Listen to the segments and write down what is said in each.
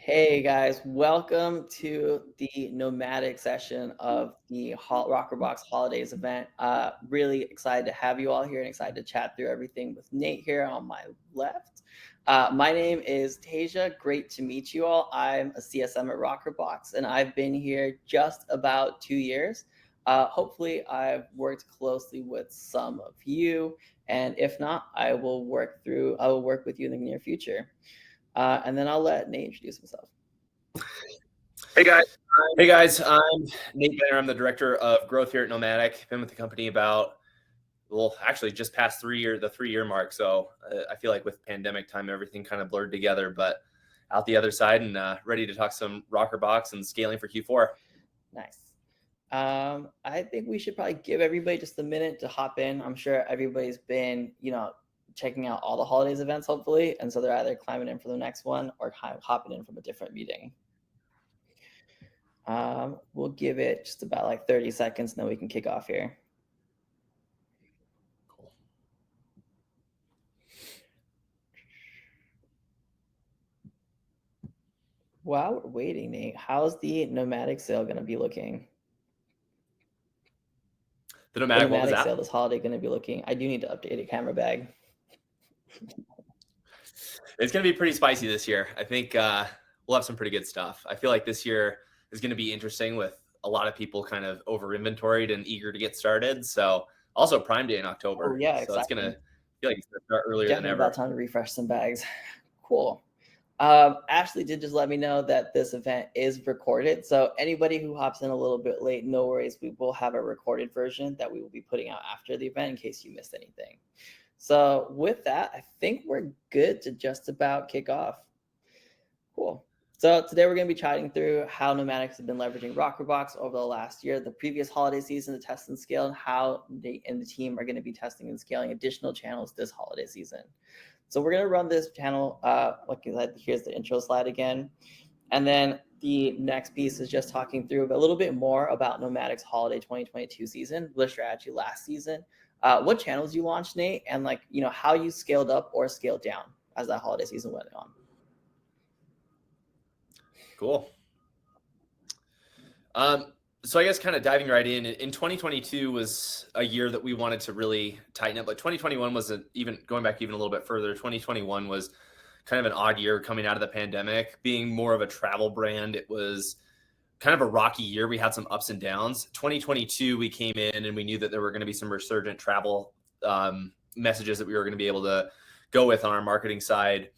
Hey guys, welcome to the Nomatic session of the Rockerbox Holidays event. Really excited to have you all here and excited to chat through everything with Nate here on my left. My name is Tasia. Great to meet you all. I'm a CSM at Rockerbox and I've been here just about 2 years. Hopefully, I've worked closely with some of you, and if not, I will work with you in the near future. And then I'll let Nate introduce himself. Hey guys. Hey guys, I'm Nate Benner. I'm the director of growth here at Nomatic. Been with the company about, well, actually just past the 3-year mark. So I feel like with pandemic time, everything kind of blurred together, but out the other side and ready to talk some Rockerbox and scaling for Q4. Nice. I think we should probably give everybody just a minute to hop in. I'm sure everybody's been, checking out all the holidays events, hopefully. And so they're either climbing in for the next one or kind of hopping in from a different meeting. We'll give it just about like 30 seconds, and then we can kick off here. Cool. While we're waiting, Nate, how's the Nomatic sale going to be looking? The Nomatic, what was that? Sale this holiday going to be looking? I do need to update a camera bag. It's going to be pretty spicy this year. I think we'll have some pretty good stuff. I feel like this year is going to be interesting with a lot of people kind of over inventoried and eager to get started. So also Prime Day in October. Oh, yeah, so exciting. It's going to feel like it's going to start earlier Definitely than ever. About time to refresh some bags. Cool. Ashley did just let me know that this event is recorded. So anybody who hops in a little bit late, no worries. We will have a recorded version that we will be putting out after the event in case you missed anything. So with that, I think we're good to just about kick off. Cool. So today we're going to be chatting through how Nomatics have been leveraging Rockerbox over the last year, the previous holiday season to test and scale, and how they and the team are going to be testing and scaling additional channels this holiday season. So we're going to run this channel, like I said, here's the intro slide again. And then the next piece is just talking through a little bit more about Nomatic's holiday 2022 season, the strategy last season, what channels you launched, Nate, and how you scaled up or scaled down as that holiday season went on. Cool. So I guess kind of diving right in 2022 was a year that we wanted to really tighten up. Like 2021 was going back even a little bit further. 2021 was kind of an odd year coming out of the pandemic. Being more of a travel brand, it was kind of a rocky year. We had some ups and downs. 2022, we came in and we knew that there were going to be some resurgent travel messages that we were going to be able to go with on our marketing side.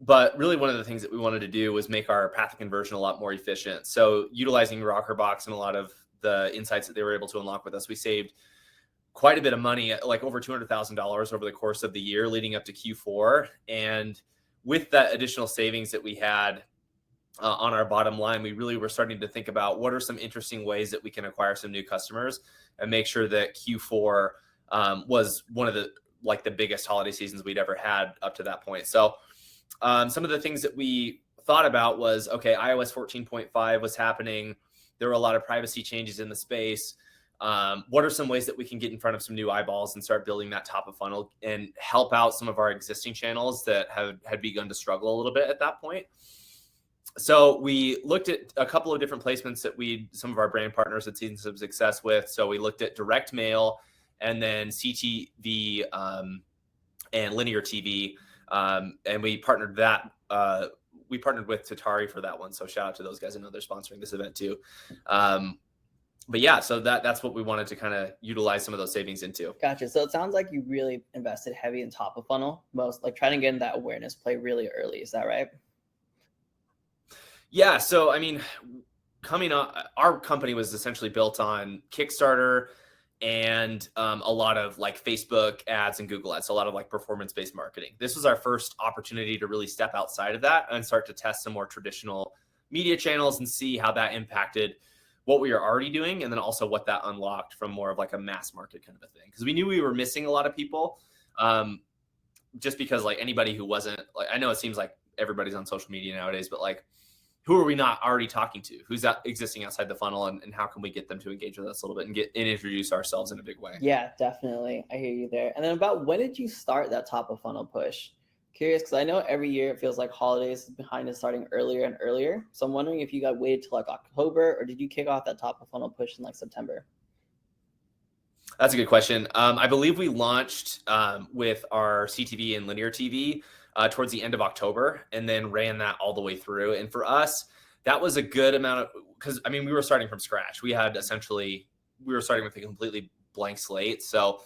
But really, one of the things that we wanted to do was make our path to conversion a lot more efficient. So utilizing Rockerbox and a lot of the insights that they were able to unlock with us, we saved quite a bit of money, like over $200,000 over the course of the year leading up to Q4. And with that additional savings that we had on our bottom line, we really were starting to think about what are some interesting ways that we can acquire some new customers and make sure that Q4 was one of the biggest holiday seasons we'd ever had up to that point. So some of the things that we thought about was, okay, iOS 14.5 was happening. There were a lot of privacy changes in the space. What are some ways that we can get in front of some new eyeballs and start building that top of funnel and help out some of our existing channels that had begun to struggle a little bit at that point? So we looked at a couple of different placements that some of our brand partners had seen some success with. So we looked at direct mail and then CTV and linear TV. And we partnered with Tatari for that one. So shout out to those guys. I know they're sponsoring this event too. But yeah, so that's what we wanted to kind of utilize some of those savings into. Gotcha. So it sounds like you really invested heavy in top of funnel, trying to get in that awareness play really early. Is that right? Yeah. So, I mean, our company was essentially built on Kickstarter and a lot of like Facebook ads and Google ads, so a lot of like performance-based marketing. This was our first opportunity to really step outside of that and start to test some more traditional media channels and see how that impacted what we are already doing, and then also what that unlocked from more of like a mass market kind of a thing. Because we knew we were missing a lot of people, just because like anybody who wasn't like, I know it seems like everybody's on social media nowadays, but like, who are we not already talking to? Who's existing outside the funnel, and how can we get them to engage with us a little bit and introduce ourselves in a big way? Yeah, definitely. I hear you there. And then about when did you start that top of funnel push? Curious because I know every year it feels like holidays is behind us starting earlier and earlier. So I'm wondering if you got waited till like October or did you kick off that top of funnel push in like September? That's a good question. I believe we launched with our CTV and linear TV towards the end of October, and then ran that all the way through. And for us, that was a good amount of, because I mean, we were starting from scratch. We were starting with a completely blank slate. So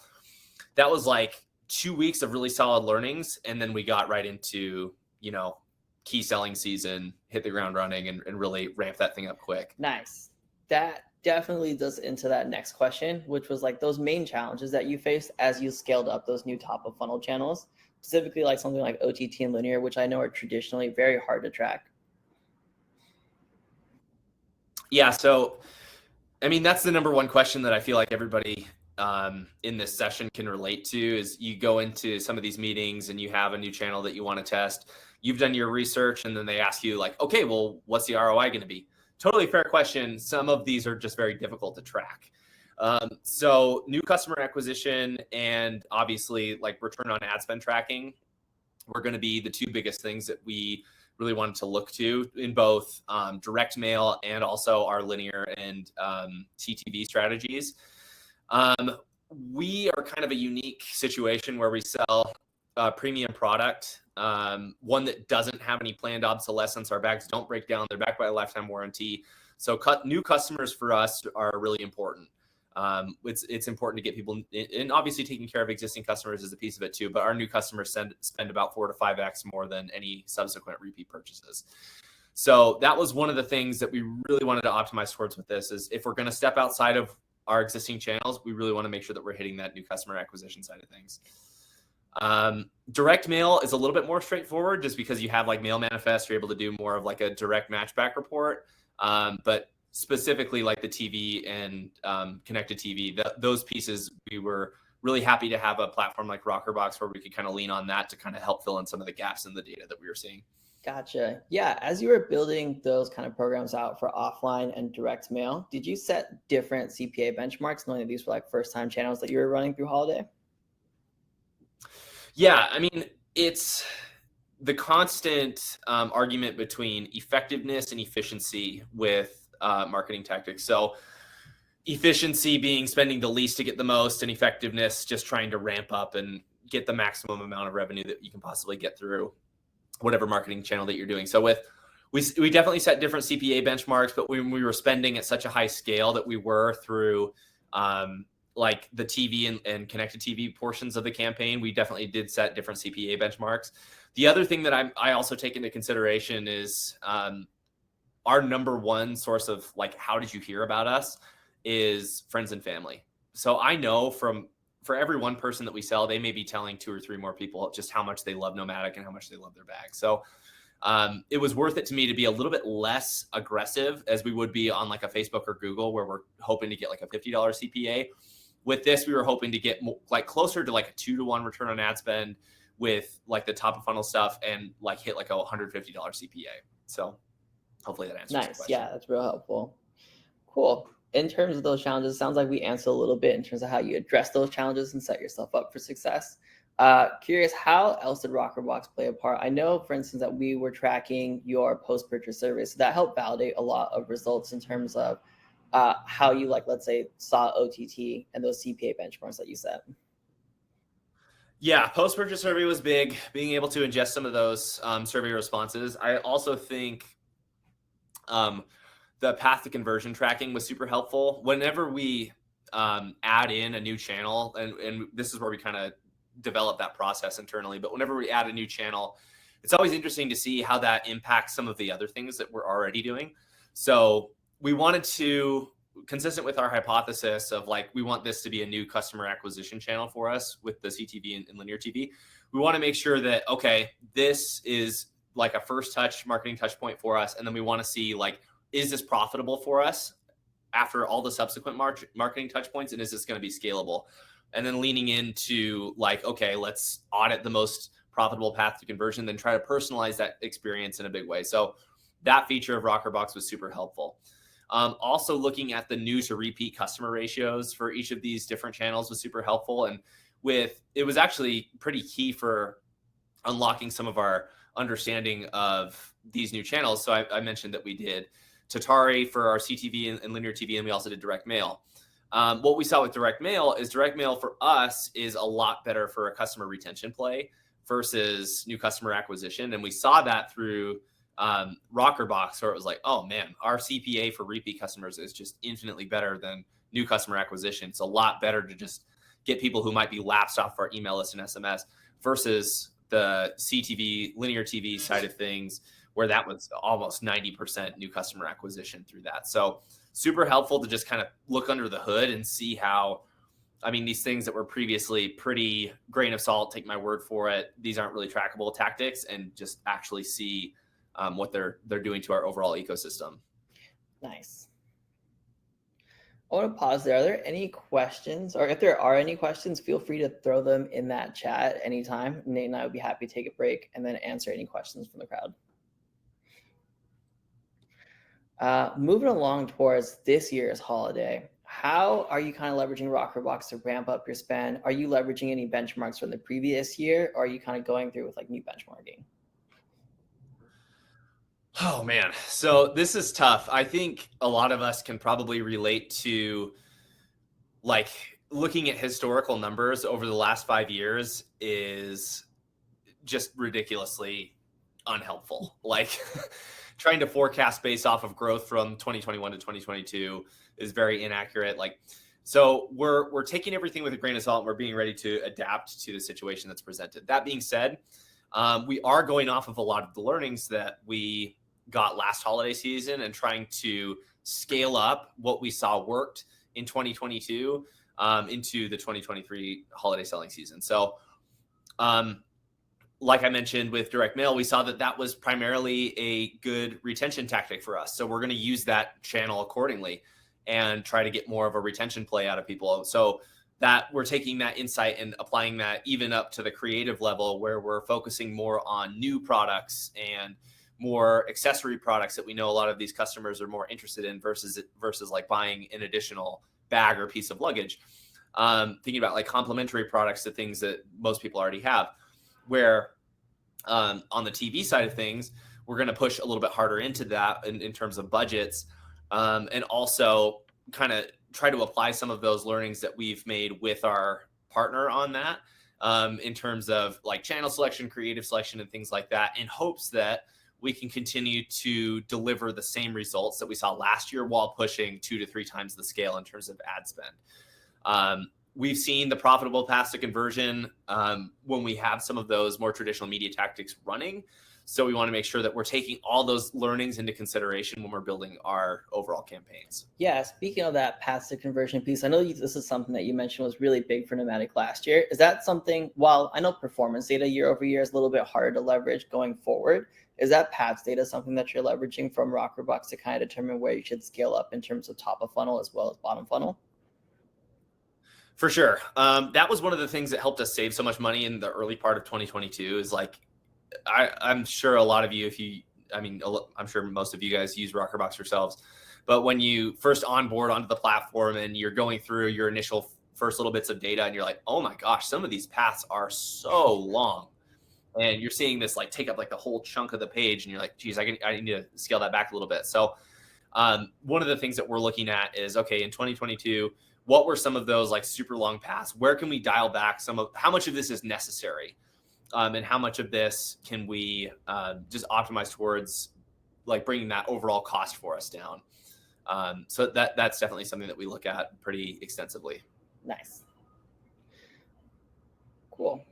that was like 2 weeks of really solid learnings, and then we got right into key selling season, hit the ground running, and really ramp that thing up quick. Nice. That definitely does into that next question, which was like those main challenges that you faced as you scaled up those new top of funnel channels, specifically like something like OTT and linear, which I know are traditionally very hard to track. Yeah. So, I mean, that's the number one question that I feel like everybody in this session can relate to is you go into some of these meetings and you have a new channel that you want to test. You've done your research and then they ask you like, okay, well, what's the ROI going to be? Totally fair question. Some of these are just very difficult to track. So new customer acquisition and obviously like return on ad spend tracking were going to be the two biggest things that we really wanted to look to in both direct mail and also our linear and CTV strategies. We are kind of a unique situation where we sell a premium product, one that doesn't have any planned obsolescence. Our bags don't break down. They're backed by a lifetime warranty. So new customers for us are really important. It's important to get people, and obviously taking care of existing customers is a piece of it too, but our new customers spend about 4 to 5x more than any subsequent repeat purchases. So that was one of the things that we really wanted to optimize towards with this is if we're going to step outside of our existing channels, we really want to make sure that we're hitting that new customer acquisition side of things. Direct mail is a little bit more straightforward just because you have like mail manifest, you're able to do more of like a direct matchback report. But specifically like the TV and connected TV, those pieces, we were really happy to have a platform like Rockerbox where we could kind of lean on that to kind of help fill in some of the gaps in the data that we were seeing. Gotcha. Yeah. As you were building those kind of programs out for offline and direct mail, did you set different CPA benchmarks, knowing that these were like first time channels that you were running through holiday? Yeah. I mean, it's the constant argument between effectiveness and efficiency with marketing tactics. So efficiency being spending the least to get the most, and effectiveness just trying to ramp up and get the maximum amount of revenue that you can possibly get through whatever marketing channel that you're doing. So we definitely set different CPA benchmarks, but when we were spending at such a high scale that we were through like the TV and connected TV portions of the campaign, we definitely did set different CPA benchmarks. The other thing that I also take into consideration is our number one source of like, how did you hear about us is friends and family. So I know for every one person that we sell, they may be telling 2 or 3 more people just how much they love Nomatic and how much they love their bag. So it was worth it to me to be a little bit less aggressive as we would be on like a Facebook or Google, where we're hoping to get like a $50 CPA. With this, we were hoping to get like closer to like a 2-to-1 return on ad spend with like the top of funnel stuff and like hit like a $150 CPA. So hopefully that answers the question. Yeah, that's real helpful. Cool. In terms of those challenges, it sounds like we answered a little bit in terms of how you address those challenges and set yourself up for success. Curious, how else did Rockerbox play a part? I know, for instance, that we were tracking your post-purchase surveys, so that helped validate a lot of results in terms of how you, like, let's say, saw OTT and those CPA benchmarks that you set. Yeah, post-purchase survey was big, being able to ingest some of those survey responses. I also think the path to conversion tracking was super helpful. Whenever we add in a new channel, and this is where we kind of develop that process internally, but whenever we add a new channel, it's always interesting to see how that impacts some of the other things that we're already doing. So we wanted to, consistent with our hypothesis of like, we want this to be a new customer acquisition channel for us with the CTV and linear TV. We want to make sure that, okay, this is like a first touch marketing touch point for us. And then we want to see like, is this profitable for us after all the subsequent marketing touch points? And is this going to be scalable? And then leaning into like, okay, let's audit the most profitable path to conversion, then try to personalize that experience in a big way. So that feature of Rockerbox was super helpful. Also looking at the new to repeat customer ratios for each of these different channels was super helpful. And it was actually pretty key for unlocking some of our understanding of these new channels. So I mentioned that we did Tatari for our CTV and linear TV, and we also did direct mail. What we saw with direct mail is direct mail for us is a lot better for a customer retention play versus new customer acquisition. And we saw that through Rockerbox, where it was like, oh man, our CPA for repeat customers is just infinitely better than new customer acquisition. It's a lot better to just get people who might be lapsed off our email list and SMS versus the CTV, linear TV side of things, where that was almost 90% new customer acquisition through that. So super helpful to just kind of look under the hood and see how, I mean, these things that were previously pretty grain of salt, take my word for it, these aren't really trackable tactics, and just actually see what they're doing to our overall ecosystem. Nice. I want to pause there. Are there any questions? Or if there are any questions, feel free to throw them in that chat anytime. Nate and I would be happy to take a break and then answer any questions from the crowd. Moving along towards this year's holiday, how are you kind of leveraging Rockerbox to ramp up your spend? Are you leveraging any benchmarks from the previous year, or are you kind of going through with like new benchmarking? Oh man, so this is tough. I think a lot of us can probably relate to like looking at historical numbers over the last 5 years is just ridiculously unhelpful. Like trying to forecast based off of growth from 2021 to 2022 is very inaccurate. Like, so we're taking everything with a grain of salt, and we're being ready to adapt to the situation that's presented. That being said, we are going off of a lot of the learnings that we got last holiday season and trying to scale up what we saw worked in 2022 into the 2023 holiday selling season. So, like I mentioned with direct mail, we saw that that was primarily a good retention tactic for us. So we're going to use that channel accordingly and try to get more of a retention play out of people. So that we're taking that insight and applying that even up to the creative level, where we're focusing more on new products and more accessory products that we know a lot of these customers are more interested in versus like buying an additional bag or piece of luggage. Thinking about like complementary products to things that most people already have, where on the TV side of things, we're going to push a little bit harder into that in terms of budgets, and also kind of try to apply some of those learnings that we've made with our partner on that, in terms of like channel selection, creative selection, and things like that, in hopes that we can continue to deliver the same results that we saw last year while pushing 2 to 3 times the scale in terms of ad spend. We've seen the profitable path to conversion when we have some of those more traditional media tactics running. So we want to make sure that we're taking all those learnings into consideration when we're building our overall campaigns. Yeah, speaking of that path to conversion piece, I know this is something that you mentioned was really big for Nomatic last year. Is that something, while I know performance data year over year is a little bit harder to leverage going forward, is that path data something that you're leveraging from Rockerbox to kind of determine where you should scale up in terms of top of funnel as well as bottom funnel? For sure. That was one of the things that helped us save so much money in the early part of 2022 is like, I'm sure a lot of you, I'm sure most of you guys use Rockerbox yourselves, but when you first onboard onto the platform and you're going through your initial first little bits of data and you're like, oh my gosh, some of these paths are so long. And you're seeing this like take up like the whole chunk of the page and you're like, geez, I need to scale that back a little bit. So one of the things that we're looking at is, okay, in 2022, what were some of those like super long paths? Where can we dial back some of, how much of this is necessary? And how much of this can we just optimize towards like bringing that overall cost for us down? So that's definitely something that we look at pretty extensively. Nice. Cool.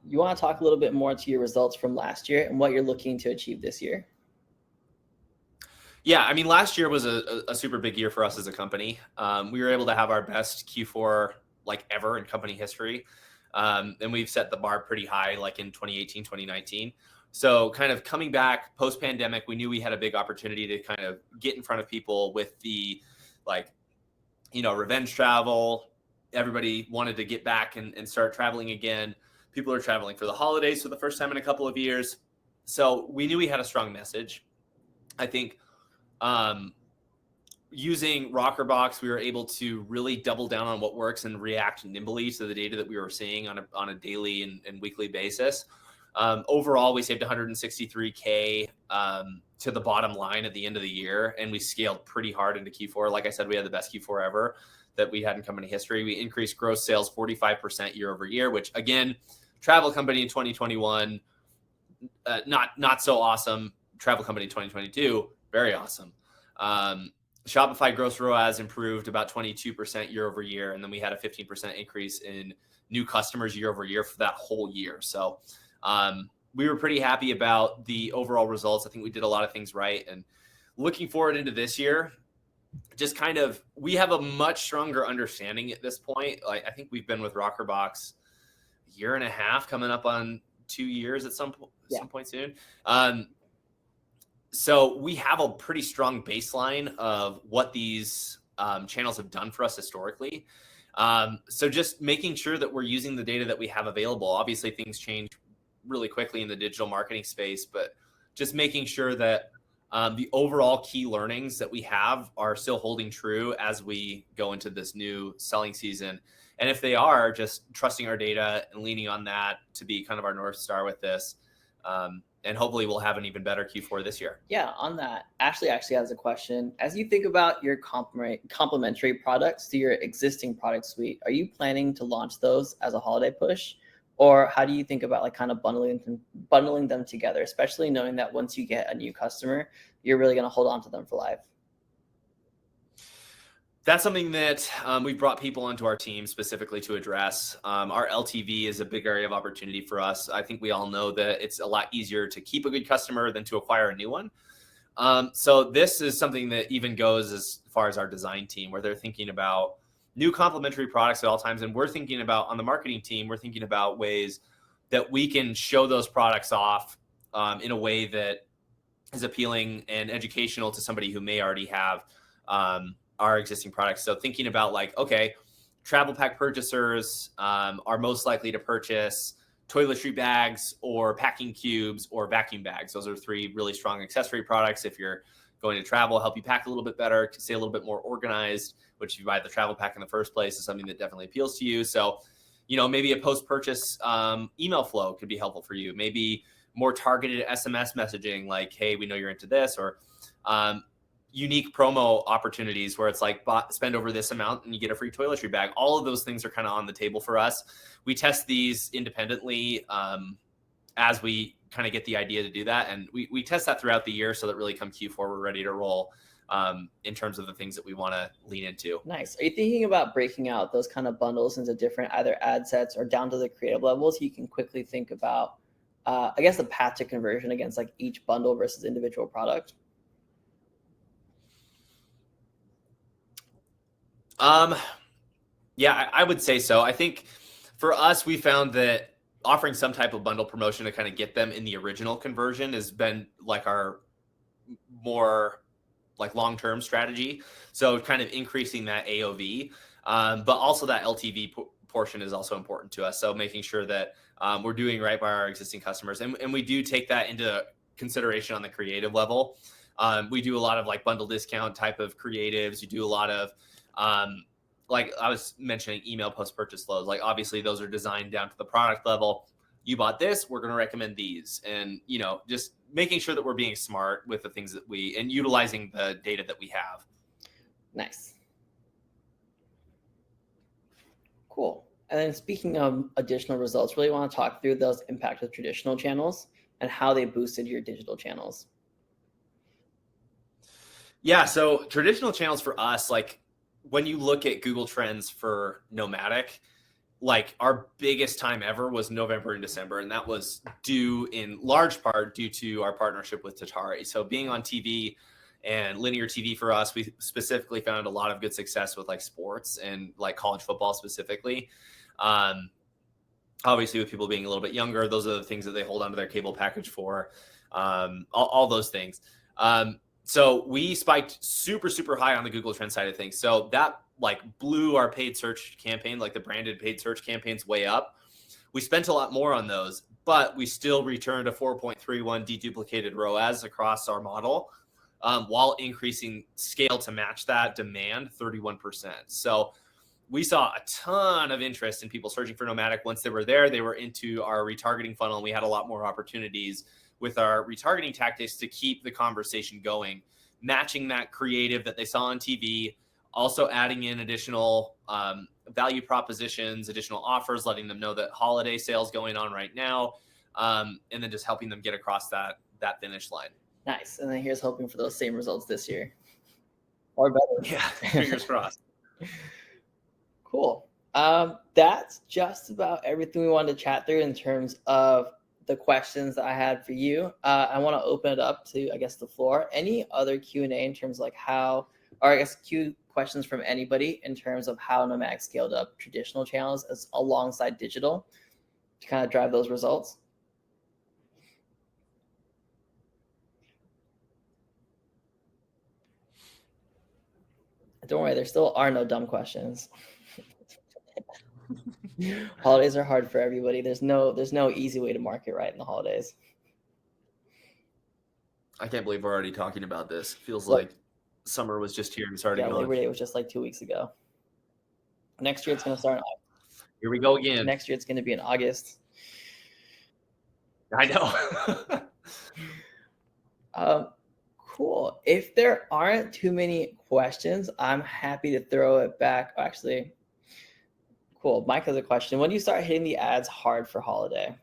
You want to talk a little bit more to your results from last year and what you're looking to achieve this year? Yeah, I mean, last year was a super big year for us as a company. We were able to have our best Q4 like ever in company history. And we've set the bar pretty high, like in 2018, 2019. So kind of coming back post-pandemic, we knew we had a big opportunity to kind of get in front of people with the like, revenge travel. Everybody wanted to get back and start traveling again. People are traveling for the holidays for the first time in a couple of years. So we knew we had a strong message. I think using Rockerbox, we were able to really double down on what works and react nimbly to the data that we were seeing on a daily and weekly basis. Overall, we saved 163K to the bottom line at the end of the year, and we scaled pretty hard into Q4. Like I said, we had the best Q4 ever that we had in company history. We increased gross sales 45% year over year, which again, travel company in 2021, not so awesome. Travel company in 2022, very awesome. Shopify gross ROAS improved about 22% year over year, and then we had a 15% increase in new customers year over year for that whole year. So we were pretty happy about the overall results. I think we did a lot of things right. And looking forward into this year, just kind of, we have a much stronger understanding at this point. Like, I think we've been with Rockerbox a year and a half, coming up on 2 years at some point soon. So we have a pretty strong baseline of what these channels have done for us historically. So just making sure that we're using the data that we have available. Obviously, things change really quickly in the digital marketing space, but just making sure that the overall key learnings that we have are still holding true as we go into this new selling season. And if they are, just trusting our data and leaning on that to be kind of our North Star with this. And hopefully we'll have an even better Q4 this year. Yeah, on that, Ashley actually has a question. As you think about your complementary products to your existing product suite, are you planning to launch those as a holiday push? Or how do you think about like kind of bundling them together, especially knowing that once you get a new customer, you're really going to hold on to them for life? That's something that we've brought people onto our team specifically to address. Our LTV is a big area of opportunity for us. I think we all know that it's a lot easier to keep a good customer than to acquire a new one. So this is something that even goes as far as our design team, where they're thinking about new complementary products at all times. And we're thinking about, on the marketing team, we're thinking about ways that we can show those products off in a way that is appealing and educational to somebody who may already have our existing products. So thinking about like, okay, travel pack purchasers are most likely to purchase toiletry bags or packing cubes or vacuum bags. Those are 3 really strong accessory products. If you're going to travel, help you pack a little bit better, stay a little bit more organized, which if you buy the travel pack in the first place is something that definitely appeals to you. So, you know, maybe a post-purchase email flow could be helpful for you. Maybe more targeted SMS messaging like, hey, we know you're into this, or unique promo opportunities where it's like spend over this amount and you get a free toiletry bag. All of those things are kind of on the table for us. We test these independently as we kind of get the idea to do that. And we test that throughout the year so that really come Q4, we're ready to roll in terms of the things that we want to lean into. Nice. Are you thinking about breaking out those kind of bundles into different either ad sets or down to the creative level so you can quickly think about, I guess, the path to conversion against like each bundle versus individual product? Yeah, I would say so. I think for us, we found that offering some type of bundle promotion to kind of get them in the original conversion has been like our more like long-term strategy. So kind of increasing that AOV, but also that LTV portion is also important to us. So making sure that we're doing right by our existing customers. And we do take that into consideration on the creative level. We do a lot of like bundle discount type of creatives. You do a lot of like I was mentioning email post-purchase flows. Like obviously those are designed down to the product level. You bought this, we're going to recommend these. And, you know, just making sure that we're being smart with the things that and utilizing the data that we have. Nice. Cool. And then speaking of additional results, really want to talk through those impact of traditional channels and how they boosted your digital channels. Yeah. So traditional channels for us, like when you look at Google Trends for Nomatic, like our biggest time ever was November and December. And that was due in large part due to our partnership with Tatari. So being on TV and linear TV for us, we specifically found a lot of good success with like sports and like college football specifically. Obviously with people being a little bit younger, those are the things that they hold onto their cable package for, all those things. So we spiked super, super high on the Google Trends side of things. So that like blew our paid search campaign, like the branded paid search campaigns way up. We spent a lot more on those, but we still returned a 4.31 deduplicated ROAS across our model while increasing scale to match that demand 31%. So we saw a ton of interest in people searching for Nomatic. Once they were there, they were into our retargeting funnel, and we had a lot more opportunities with our retargeting tactics to keep the conversation going, matching that creative that they saw on TV, also adding in additional value propositions, additional offers, letting them know that holiday sales going on right now, and then just helping them get across that finish line. Nice. And then here's hoping for those same results this year. Or better. Yeah, fingers crossed. Cool. That's just about everything we wanted to chat through in terms of the questions that I had for you. I want to open it up to, I guess, the floor. Any other Q&A in terms of like how, or I guess questions from anybody in terms of how Nomatic scaled up traditional channels as alongside digital to kind of drive those results? Don't worry, there still are no dumb questions. Holidays are hard for everybody. There's no easy way to market right in the holidays. I can't believe we're already talking about this. Feels like summer was just here and starting. Yeah, Labor Day was just like 2 weeks ago. Next year it's going to start in August. Here we go again. Next year it's going to be in August. I know. Cool. If there aren't too many questions, I'm happy to throw it back. Actually, cool. Mike has a question. When do you start hitting the ads hard for holiday?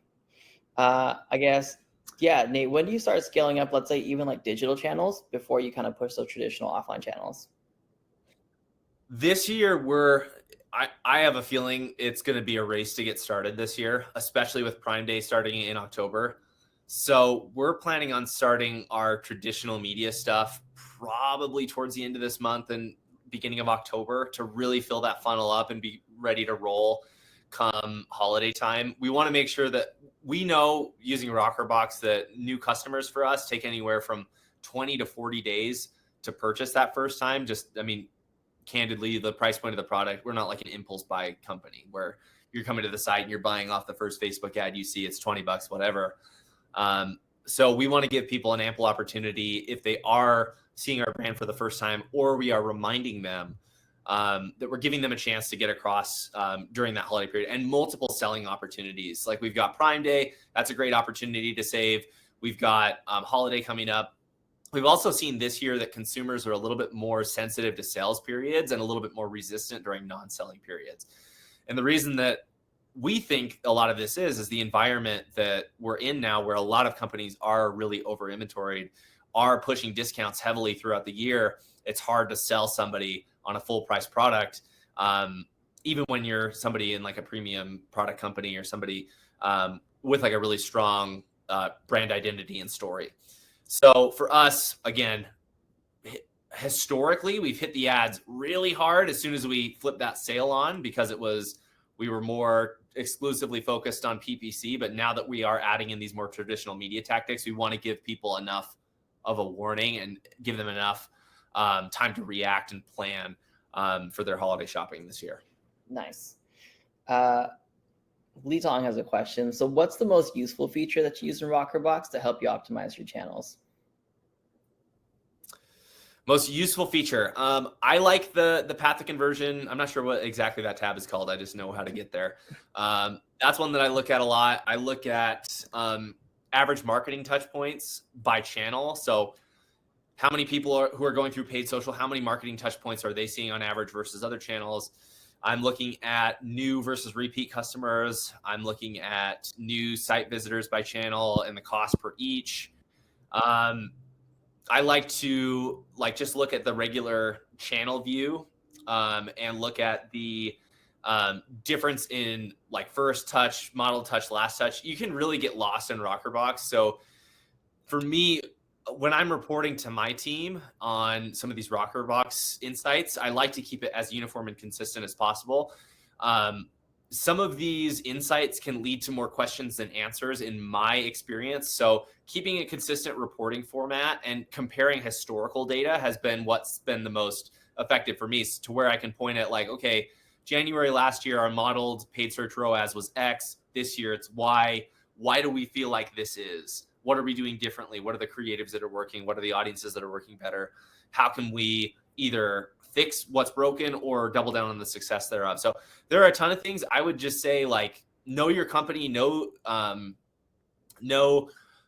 I guess, yeah, Nate, when do you start scaling up, let's say even like digital channels before you kind of push those traditional offline channels? This year, I have a feeling it's going to be a race to get started this year, especially with Prime Day starting in October. So we're planning on starting our traditional media stuff probably towards the end of this month and beginning of October to really fill that funnel up and be ready to roll come holiday time. We want to make sure that we know using Rockerbox that new customers for us take anywhere from 20 to 40 days to purchase that first time. Candidly, the price point of the product, we're not like an impulse buy company where you're coming to the site and you're buying off the first Facebook ad you see, it's $20, whatever. So we want to give people an ample opportunity if they are seeing our brand for the first time, or we are reminding them that we're giving them a chance to get across during that holiday period, and multiple selling opportunities. Like we've got Prime Day. That's a great opportunity to save. We've got holiday coming up. We've also seen this year that consumers are a little bit more sensitive to sales periods and a little bit more resistant during non-selling periods. And the reason that we think a lot of this is the environment that we're in now, where a lot of companies are really over inventoried, are pushing discounts heavily throughout the year. It's hard to sell somebody on a full price product, even when you're somebody in like a premium product company or somebody with like a really strong brand identity and story. So for us, again, historically, we've hit the ads really hard as soon as we flipped that sale on, because we were more exclusively focused on PPC. But now that we are adding in these more traditional media tactics, we want to give people enough of a warning and give them enough time to react and plan for their holiday shopping this year. Nice. Lee Tong has a question. So what's the most useful feature that you use in Rockerbox to help you optimize your channels? Most useful feature. I like the path to conversion. I'm not sure what exactly that tab is called. I just know how to get there. That's one that I look at a lot. I look at average marketing touch points by channel. So how many people who are going through paid social, how many marketing touch points are they seeing on average versus other channels? I'm looking at new versus repeat customers. I'm looking at new site visitors by channel and the cost per each. I like to just look at the regular channel view and look at the difference in like first touch, model touch, last touch. You can really get lost in Rockerbox. So for me, when I'm reporting to my team on some of these Rockerbox insights, I like to keep it as uniform and consistent as possible. Some of these insights can lead to more questions than answers in my experience. So keeping a consistent reporting format and comparing historical data has been what's been the most effective for me, to where I can point at like, okay, January last year, our modeled paid search ROAS was X. This year it's Y. Why do we feel like this is? what are we doing differently? What are the creatives that are working? What are the audiences that are working better? How can we either fix what's broken or double down on the success thereof? So there are a ton of things. I would just say, like, know your company, know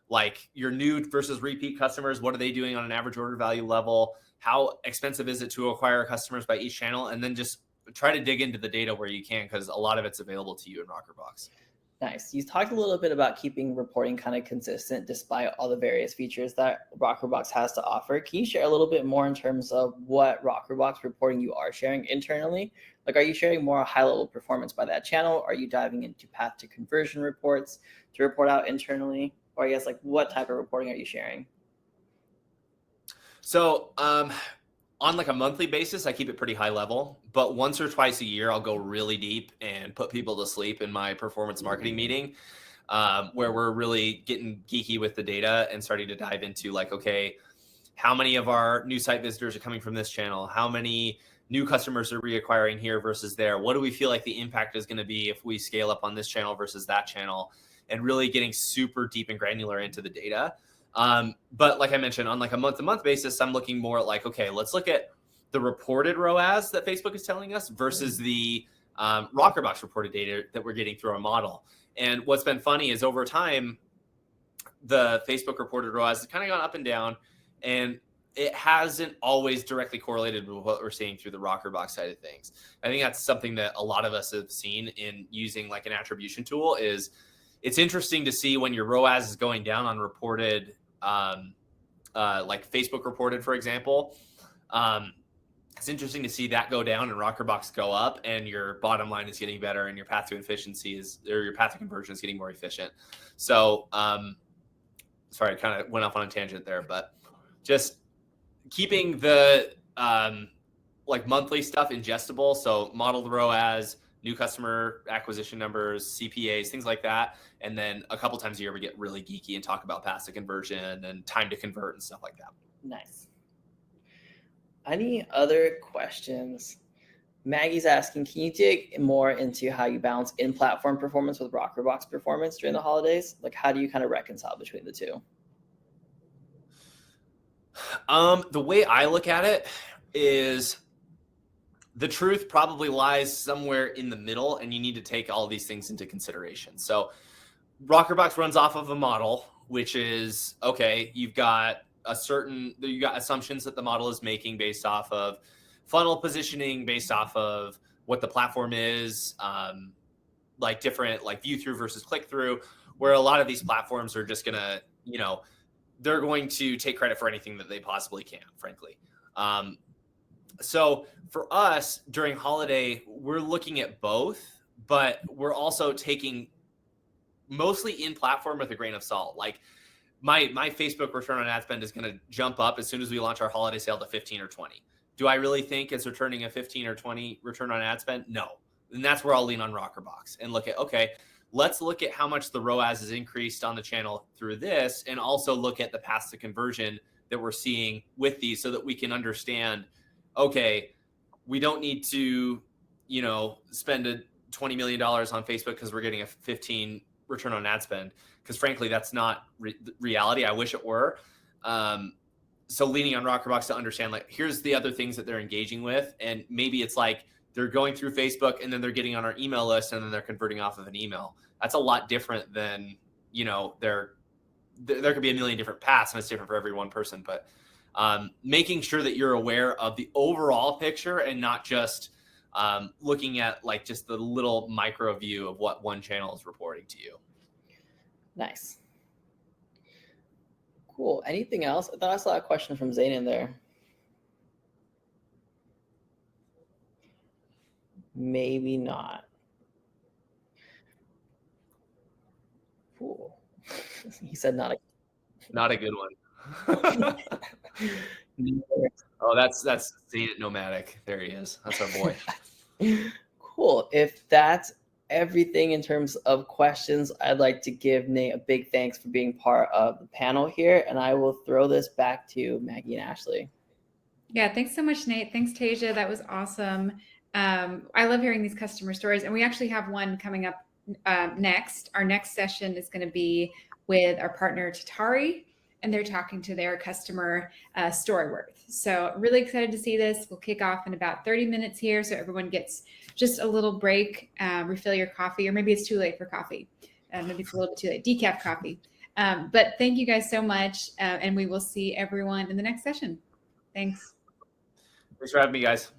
like your new versus repeat customers. What are they doing on an average order value level? How expensive is it to acquire customers by each channel? And then just try to dig into the data where you can, because a lot of it's available to you in Rockerbox. Nice. You talked a little bit about keeping reporting kind of consistent despite all the various features that Rockerbox has to offer. Can you share a little bit more in terms of what Rockerbox reporting you are sharing internally? Like, are you sharing more high-level performance by that channel? Are you diving into path to conversion reports to report out internally? Or I guess, like, what type of reporting are you sharing? So on like a monthly basis, I keep it pretty high level, but once or twice a year, I'll go really deep and put people to sleep in my performance marketing meeting, where we're really getting geeky with the data and starting to dive into, like, okay, how many of our new site visitors are coming from this channel? How many new customers are reacquiring here versus there? What do we feel like the impact is going to be if we scale up on this channel versus that channel? And really getting super deep and granular into the data. But like I mentioned, on like a month-to-month basis, I'm looking more at, like, okay, let's look at the reported ROAS that Facebook is telling us versus the Rockerbox reported data that we're getting through our model. And what's been funny is, over time, the Facebook reported ROAS has kind of gone up and down, and it hasn't always directly correlated with what we're seeing through the Rockerbox side of things. I think that's something that a lot of us have seen in using like an attribution tool. Is it's interesting to see when your ROAS is going down on reported, like Facebook reported, for example. It's interesting to see that go down and Rockerbox go up, and your bottom line is getting better, and your path to efficiency is, or your path to conversion is getting more efficient. So, sorry, I kind of went off on a tangent there, but just keeping the like monthly stuff ingestible. So modeled ROAS, new customer acquisition numbers, CPAs, things like that. And then a couple times a year, we get really geeky and talk about path to conversion and time to convert and stuff like that. Nice. Any other questions? Maggie's asking, can you dig more into how you balance in-platform performance with Rockerbox performance during the holidays? Like, how do you kind of reconcile between the two? The way I look at it is, the truth probably lies somewhere in the middle, and you need to take all these things into consideration. So Rockerbox runs off of a model, which is, okay, you've got assumptions that the model is making based off of funnel positioning, based off of what the platform is, like different, like view through versus click through, where a lot of these platforms are just gonna, they're going to take credit for anything that they possibly can, frankly. So for us during holiday, we're looking at both, but we're also taking mostly in platform with a grain of salt. Like my Facebook return on ad spend is going to jump up as soon as we launch our holiday sale to 15 or 20. Do I really think it's returning a 15 or 20 return on ad spend? No. And that's where I'll lean on Rockerbox and look at, okay, let's look at how much the ROAS is increased on the channel through this, and also look at the paths to conversion that we're seeing with these, so that we can understand, okay, we don't need to, spend $20 million on Facebook because we're getting a 15 return on ad spend. Because frankly, that's not reality. I wish it were. So leaning on Rockerbox to understand, like, here's the other things that they're engaging with. And maybe it's like they're going through Facebook and then they're getting on our email list and then they're converting off of an email. That's a lot different than, there could be a million different paths, and it's different for every one person. But making sure that you're aware of the overall picture and not just looking at like just the little micro view of what one channel is reporting to you. Nice. Cool. Anything else? I thought I saw a question from Zane in there. Maybe not. Cool. He said not a good one. Oh, that's Zane at Nomatic. There he is. That's our boy. Cool. If that's everything in terms of questions, I'd like to give Nate a big thanks for being part of the panel here, and I will throw this back to Maggie and Ashley. Yeah, thanks so much, Nate. Thanks, Tasia. That was awesome. I love hearing these customer stories, and we actually have one coming up next. Our next session is going to be with our partner Tatari, and they're talking to their customer Storyworth. So really excited to see this. We'll kick off in about 30 minutes here, so everyone gets just a little break, refill your coffee, or maybe it's too late for coffee. Maybe it's a little bit too late, decaf coffee. But thank you guys so much, and we will see everyone in the next session. Thanks. Thanks for having me, guys.